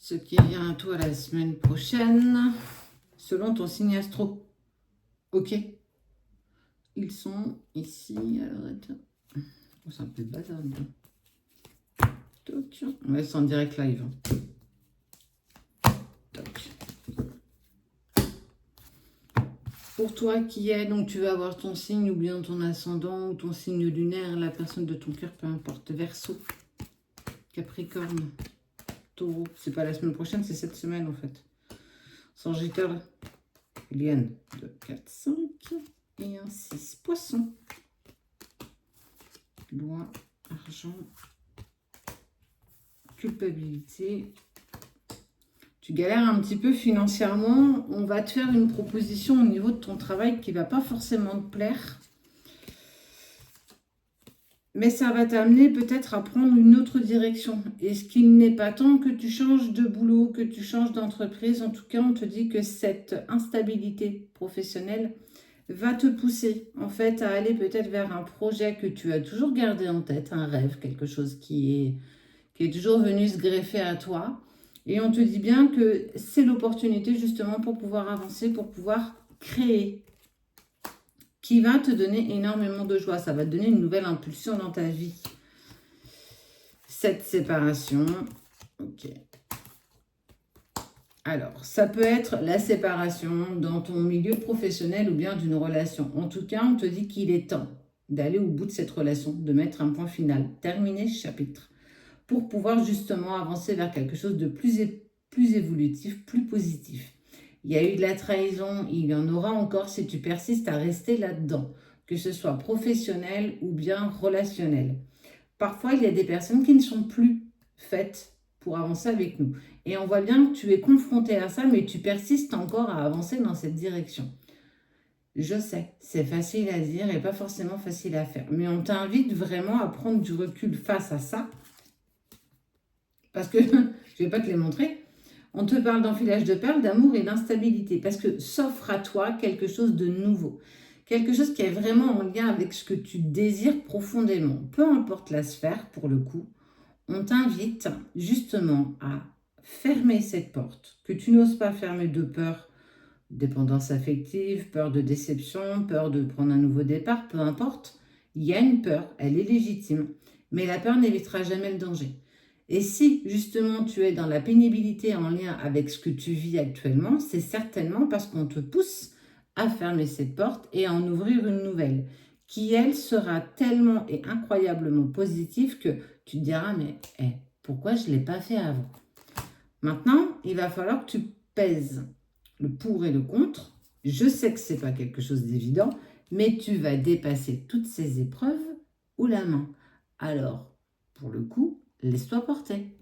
ce qui vient à toi la semaine prochaine, selon ton signe astro. Ok. Ils sont ici. Alors, attends. Oh, c'est un peu le bazar. Toc. On va être en direct live. Toc. Pour toi qui est, donc tu vas avoir ton signe ou bien ton ascendant ou ton signe lunaire, la personne de ton cœur, peu importe. Verseau, Capricorne, Taureau. C'est pas la semaine prochaine, c'est cette semaine en fait. Sagittaire, Liane, 2, 4, 5 et un 6. Poisson, Loi, argent, culpabilité. Tu galères un petit peu financièrement, on va te faire une proposition au niveau de ton travail qui ne va pas forcément te plaire. Mais ça va t'amener peut-être à prendre une autre direction. Est-ce qu'il n'est pas temps que tu changes de boulot, que tu changes d'entreprise? En tout cas, on te dit que cette instabilité professionnelle va te pousser en fait à aller peut-être vers un projet que tu as toujours gardé en tête, un rêve, quelque chose qui est toujours venu se greffer à toi. Et on te dit bien que c'est l'opportunité justement pour pouvoir avancer, pour pouvoir créer, qui va te donner énormément de joie. Ça va te donner une nouvelle impulsion dans ta vie. Cette séparation, ok. Alors, ça peut être la séparation dans ton milieu professionnel ou bien d'une relation. En tout cas, on te dit qu'il est temps d'aller au bout de cette relation, de mettre un point final, terminer ce chapitre, pour pouvoir justement avancer vers quelque chose de plus évolutif, plus positif. Il y a eu de la trahison, il y en aura encore si tu persistes à rester là-dedans, que ce soit professionnel ou bien relationnel. Parfois, il y a des personnes qui ne sont plus faites pour avancer avec nous. Et on voit bien que tu es confronté à ça, mais tu persistes encore à avancer dans cette direction. Je sais, c'est facile à dire et pas forcément facile à faire. Mais on t'invite vraiment à prendre du recul face à ça. Parce que, je ne vais pas te les montrer, on te parle d'enfilage de perles, d'amour et d'instabilité. Parce que s'offre à toi quelque chose de nouveau. Quelque chose qui est vraiment en lien avec ce que tu désires profondément. Peu importe la sphère, pour le coup, on t'invite justement à fermer cette porte que tu n'oses pas fermer de peur, dépendance affective, peur de déception, peur de prendre un nouveau départ, peu importe. Il y a une peur, elle est légitime, mais la peur n'évitera jamais le danger. Et si justement tu es dans la pénibilité en lien avec ce que tu vis actuellement, c'est certainement parce qu'on te pousse à fermer cette porte et à en ouvrir une nouvelle, qui elle sera tellement et incroyablement positive que tu te diras mais pourquoi je ne l'ai pas fait avant? Maintenant, il va falloir que tu pèses le pour et le contre. Je sais que ce n'est pas quelque chose d'évident, mais tu vas dépasser toutes ces épreuves ou la main. Alors, pour le coup, laisse-toi porter.